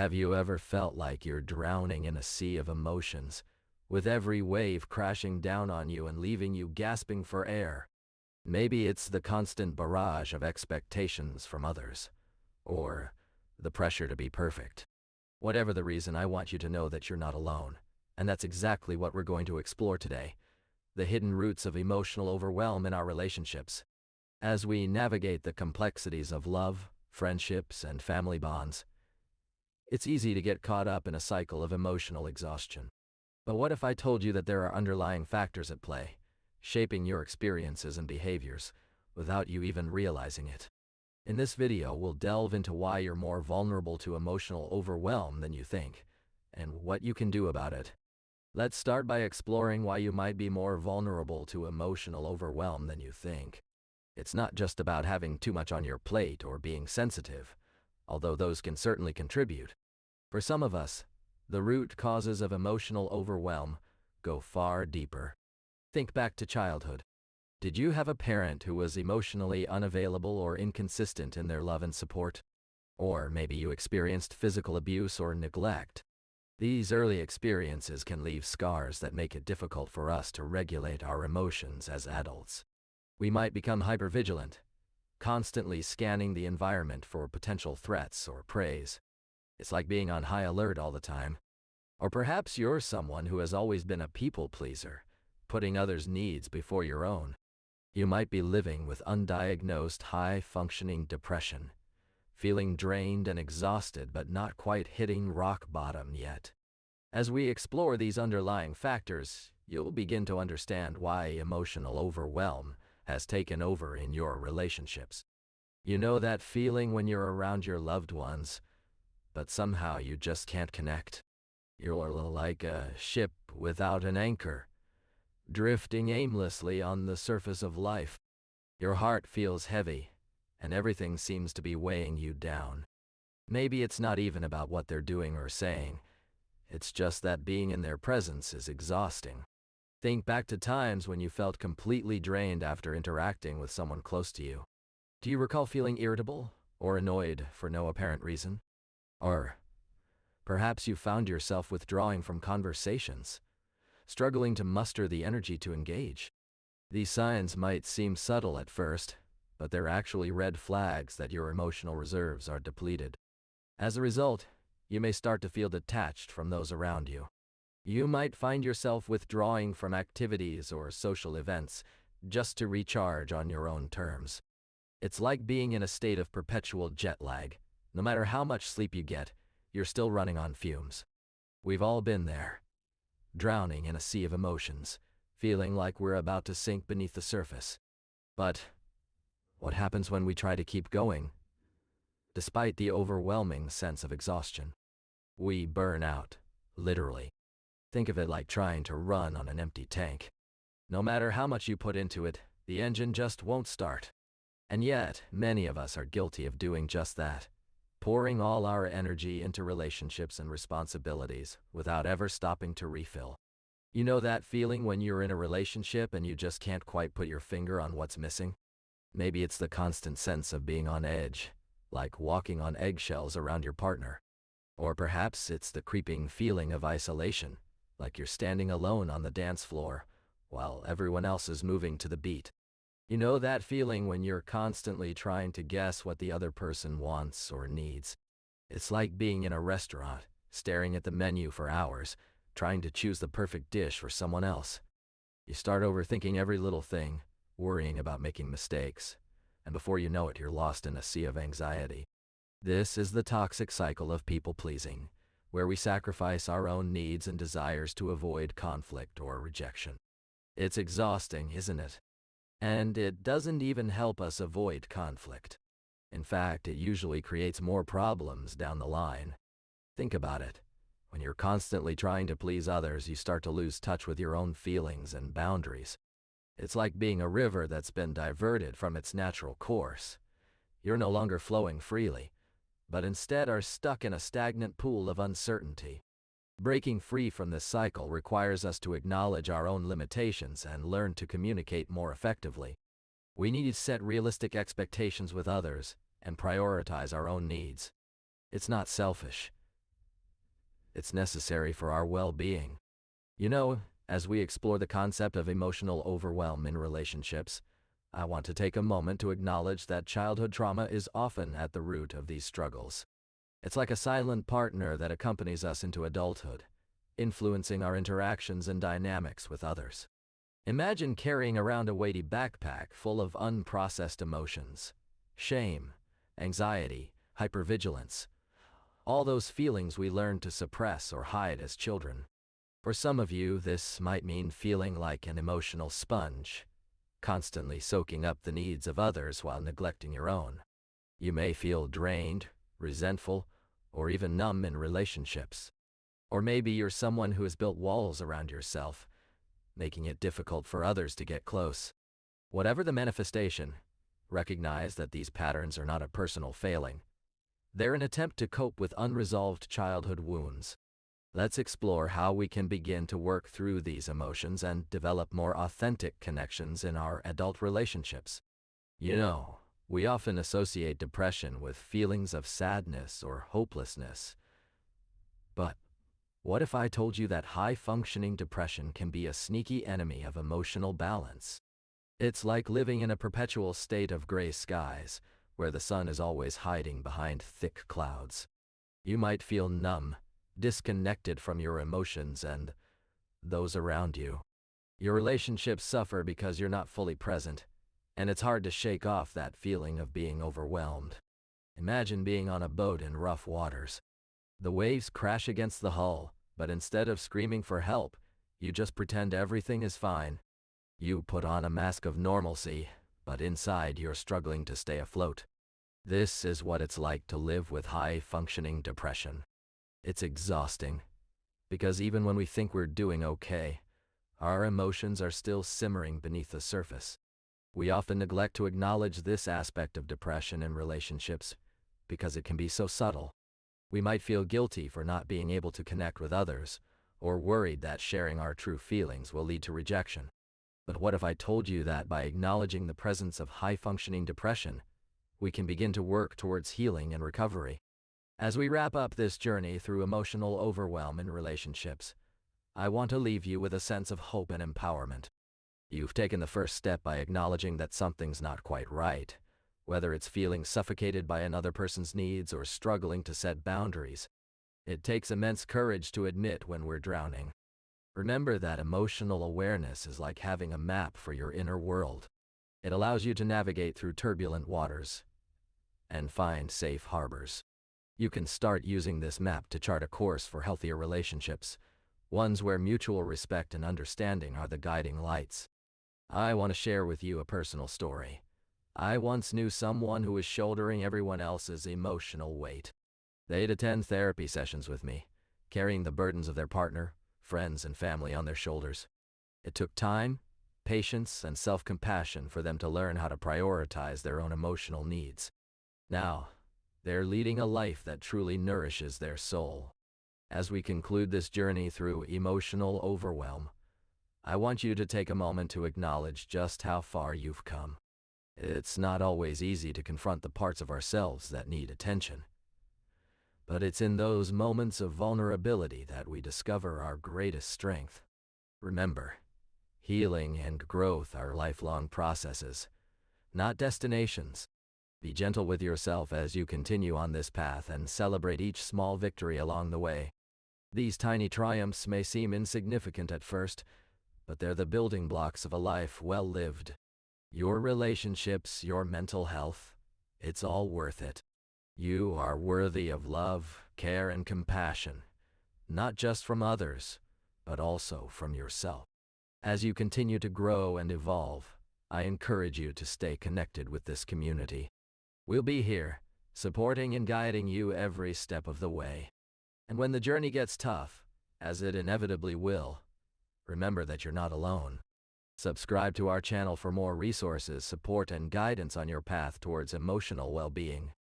Have you ever felt like you're drowning in a sea of emotions, with every wave crashing down on you and leaving you gasping for air? Maybe it's the constant barrage of expectations from others, or the pressure to be perfect. Whatever the reason, I want you to know that you're not alone, and that's exactly what we're going to explore today: the hidden roots of emotional overwhelm in our relationships. As we navigate the complexities of love, friendships, and family bonds, it's easy to get caught up in a cycle of emotional exhaustion. But what if I told you that there are underlying factors at play, shaping your experiences and behaviors, without you even realizing it? In this video, we'll delve into why you're more vulnerable to emotional overwhelm than you think, and what you can do about it. Let's start by exploring why you might be more vulnerable to emotional overwhelm than you think. It's not just about having too much on your plate or being sensitive, although those can certainly contribute. For some of us, the root causes of emotional overwhelm go far deeper. Think back to childhood. Did you have a parent who was emotionally unavailable or inconsistent in their love and support? Or maybe you experienced physical abuse or neglect. These early experiences can leave scars that make it difficult for us to regulate our emotions as adults. We might become hypervigilant, constantly scanning the environment for potential threats or praise. It's like being on high alert all the time. Or perhaps you're someone who has always been a people pleaser, putting others' needs before your own. You might be living with undiagnosed high-functioning depression, feeling drained and exhausted but not quite hitting rock bottom yet. As we explore these underlying factors, you'll begin to understand why emotional overwhelm has taken over in your relationships. You know that feeling when you're around your loved ones, but somehow you just can't connect? You're like a ship without an anchor, drifting aimlessly on the surface of life. Your heart feels heavy, and everything seems to be weighing you down. Maybe it's not even about what they're doing or saying. It's just that being in their presence is exhausting. Think back to times when you felt completely drained after interacting with someone close to you. Do you recall feeling irritable or annoyed for no apparent reason? Or perhaps you found yourself withdrawing from conversations, struggling to muster the energy to engage. These signs might seem subtle at first, but they're actually red flags that your emotional reserves are depleted. As a result, you may start to feel detached from those around you. You might find yourself withdrawing from activities or social events just to recharge on your own terms. It's like being in a state of perpetual jet lag. No matter how much sleep you get, you're still running on fumes. We've all been there, drowning in a sea of emotions, feeling like we're about to sink beneath the surface. But what happens when we try to keep going? Despite the overwhelming sense of exhaustion, we burn out, literally. Think of it like trying to run on an empty tank. No matter how much you put into it, the engine just won't start. And yet, many of us are guilty of doing just that, pouring all our energy into relationships and responsibilities without ever stopping to refill. You know that feeling when you're in a relationship and you just can't quite put your finger on what's missing? Maybe it's the constant sense of being on edge, like walking on eggshells around your partner. Or perhaps it's the creeping feeling of isolation, like you're standing alone on the dance floor while everyone else is moving to the beat. You know that feeling when you're constantly trying to guess what the other person wants or needs? It's like being in a restaurant, staring at the menu for hours, trying to choose the perfect dish for someone else. You start overthinking every little thing, worrying about making mistakes, and before you know it, you're lost in a sea of anxiety. This is the toxic cycle of people-pleasing, where we sacrifice our own needs and desires to avoid conflict or rejection. It's exhausting, isn't it? And it doesn't even help us avoid conflict. In fact, it usually creates more problems down the line. Think about it. When you're constantly trying to please others, you start to lose touch with your own feelings and boundaries. It's like being a river that's been diverted from its natural course. You're no longer flowing freely, but instead are stuck in a stagnant pool of uncertainty. Breaking free from this cycle requires us to acknowledge our own limitations and learn to communicate more effectively. We need to set realistic expectations with others and prioritize our own needs. It's not selfish. It's necessary for our well-being. You know, as we explore the concept of emotional overwhelm in relationships, I want to take a moment to acknowledge that childhood trauma is often at the root of these struggles. It's like a silent partner that accompanies us into adulthood, influencing our interactions and dynamics with others. Imagine carrying around a weighty backpack full of unprocessed emotions: shame, anxiety, hypervigilance, all those feelings we learned to suppress or hide as children. For some of you, this might mean feeling like an emotional sponge, constantly soaking up the needs of others while neglecting your own. You may feel drained, resentful, or even numb in relationships. Or maybe you're someone who has built walls around yourself, making it difficult for others to get close. Whatever the manifestation, recognize that these patterns are not a personal failing. They're an attempt to cope with unresolved childhood wounds. Let's explore how we can begin to work through these emotions and develop more authentic connections in our adult relationships. You know, we often associate depression with feelings of sadness or hopelessness. But what if I told you that high-functioning depression can be a sneaky enemy of emotional balance? It's like living in a perpetual state of gray skies, where the sun is always hiding behind thick clouds. You might feel numb, disconnected from your emotions and those around you. Your relationships suffer because you're not fully present, and it's hard to shake off that feeling of being overwhelmed. Imagine being on a boat in rough waters. The waves crash against the hull, but instead of screaming for help, you just pretend everything is fine. You put on a mask of normalcy, but inside you're struggling to stay afloat. This is what it's like to live with high-functioning depression. It's exhausting, because even when we think we're doing okay, our emotions are still simmering beneath the surface. We often neglect to acknowledge this aspect of depression in relationships because it can be so subtle. We might feel guilty for not being able to connect with others, or worried that sharing our true feelings will lead to rejection. But what if I told you that by acknowledging the presence of high-functioning depression, we can begin to work towards healing and recovery? As we wrap up this journey through emotional overwhelm in relationships, I want to leave you with a sense of hope and empowerment. You've taken the first step by acknowledging that something's not quite right, whether it's feeling suffocated by another person's needs or struggling to set boundaries. It takes immense courage to admit when we're drowning. Remember that emotional awareness is like having a map for your inner world. It allows you to navigate through turbulent waters and find safe harbors. You can start using this map to chart a course for healthier relationships, ones where mutual respect and understanding are the guiding lights. I want to share with you a personal story. I once knew someone who was shouldering everyone else's emotional weight. They'd attend therapy sessions with me, carrying the burdens of their partner, friends, and family on their shoulders. It took time, patience, and self-compassion for them to learn how to prioritize their own emotional needs. Now, they're leading a life that truly nourishes their soul. As we conclude this journey through emotional overwhelm, I want you to take a moment to acknowledge just how far you've come. It's not always easy to confront the parts of ourselves that need attention. But it's in those moments of vulnerability that we discover our greatest strength. Remember, healing and growth are lifelong processes, not destinations. Be gentle with yourself as you continue on this path and celebrate each small victory along the way. These tiny triumphs may seem insignificant at first, but they're the building blocks of a life well lived. Your relationships, your mental health, it's all worth it. You are worthy of love, care, and compassion, not just from others, but also from yourself. As you continue to grow and evolve, I encourage you to stay connected with this community. We'll be here, supporting and guiding you every step of the way. And when the journey gets tough, as it inevitably will, remember that you're not alone. Subscribe to our channel for more resources, support, and guidance on your path towards emotional well-being.